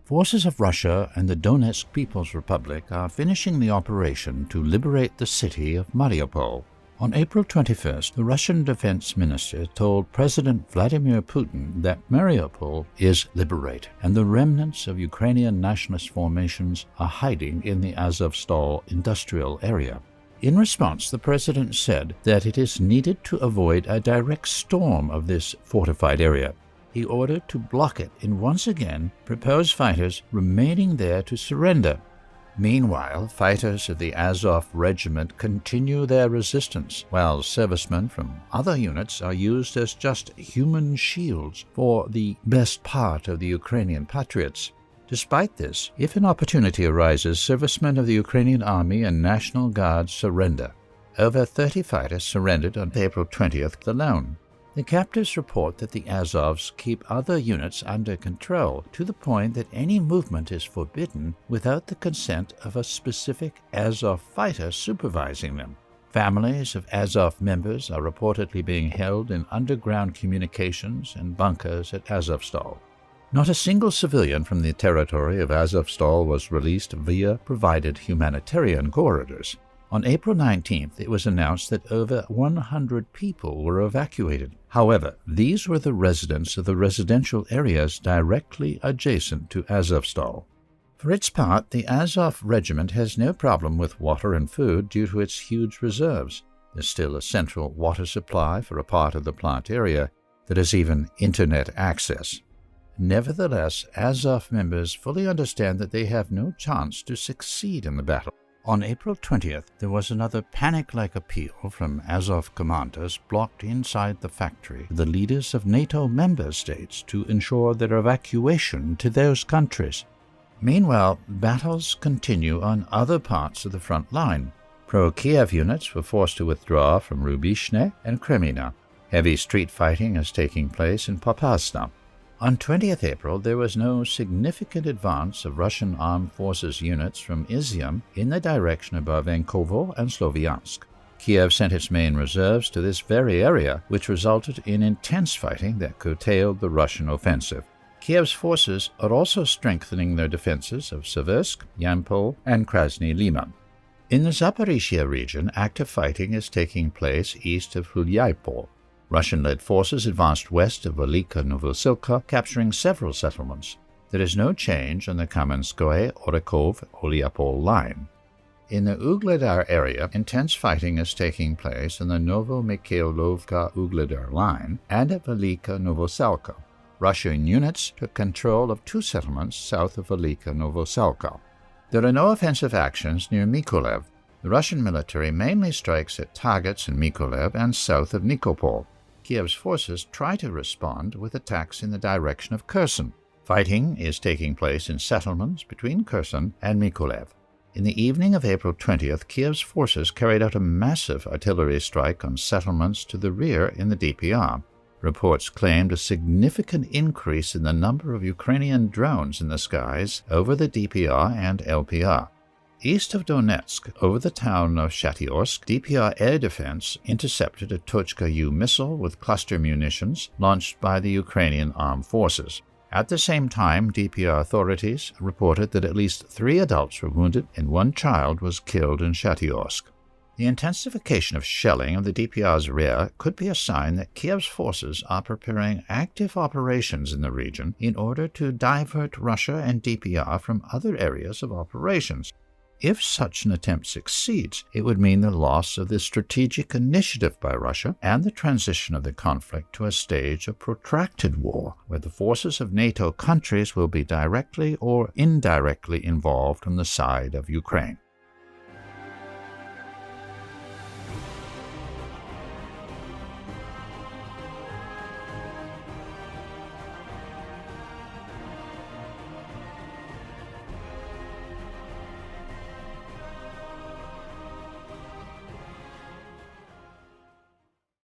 Forces of Russia and the Donetsk People's Republic are finishing the operation to liberate the city of Mariupol. On April 21st, the Russian Defense Minister told President Vladimir Putin that Mariupol is liberated, and the remnants of Ukrainian nationalist formations are hiding in the Azovstal industrial area. In response, the president said that it is needed to avoid a direct storm of this fortified area. He ordered to block it and once again proposed fighters remaining there to surrender. Meanwhile, fighters of the Azov regiment continue their resistance, while servicemen from other units are used as just human shields for the best part of the Ukrainian patriots. Despite this, if an opportunity arises, servicemen of the Ukrainian Army and National Guard surrender. Over 30 fighters surrendered on April 20th alone. The captors report that the Azovs keep other units under control to the point that any movement is forbidden without the consent of a specific Azov fighter supervising them. Families of Azov members are reportedly being held in underground communications and bunkers at Azovstal. Not a single civilian from the territory of Azovstal was released via provided humanitarian corridors. On April 19th, it was announced that over 100 people were evacuated. However, these were the residents of the residential areas directly adjacent to Azovstal. For its part, the Azov regiment has no problem with water and food due to its huge reserves. There's still a central water supply for a part of the plant area that has even internet access. Nevertheless, Azov members fully understand that they have no chance to succeed in the battle. On April 20th, there was another panic-like appeal from Azov commanders blocked inside the factory to the leaders of NATO member states to ensure their evacuation to those countries. Meanwhile, battles continue on other parts of the front line. Pro-Kiev units were forced to withdraw from Rubishne and Kremina. Heavy street fighting is taking place in Popasna. On 20th April, there was no significant advance of Russian armed forces units from Izium in the direction above Enkovo and Sloviansk. Kiev sent its main reserves to this very area, which resulted in intense fighting that curtailed the Russian offensive. Kiev's forces are also strengthening their defenses of Seversk, Yampol, and Krasny Liman. In the Zaporizhia region, active fighting is taking place east of Hulyapol. Russian-led forces advanced west of Velika Novosilka, capturing several settlements. There is no change on the Kamenskoye-Orekov-Olyapol line. In the Ugledar area, intense fighting is taking place on the Novo-Mikhailovka-Ugledar line and at Velika Novoselka. Russian units took control of 2 settlements south of Velika Novoselka. There are no offensive actions near Mykolaiv. The Russian military mainly strikes at targets in Mykolaiv and south of Nikopol. Kiev's forces try to respond with attacks in the direction of Kherson. Fighting is taking place in settlements between Kherson and Mykolaiv. In the evening of April 20th, Kiev's forces carried out a massive artillery strike on settlements to the rear in the DPR. Reports claimed a significant increase in the number of Ukrainian drones in the skies over the DPR and LPR. East of Donetsk, over the town of Shatiorsk, DPR air defense intercepted a Tochka-U missile with cluster munitions launched by the Ukrainian armed forces. At the same time, DPR authorities reported that at least 3 adults were wounded and 1 child was killed in Shatiorsk. The intensification of shelling of the DPR's rear could be a sign that Kiev's forces are preparing active operations in the region in order to divert Russia and DPR from other areas of operations. If such an attempt succeeds, it would mean the loss of the strategic initiative by Russia and the transition of the conflict to a stage of protracted war, where the forces of NATO countries will be directly or indirectly involved on the side of Ukraine.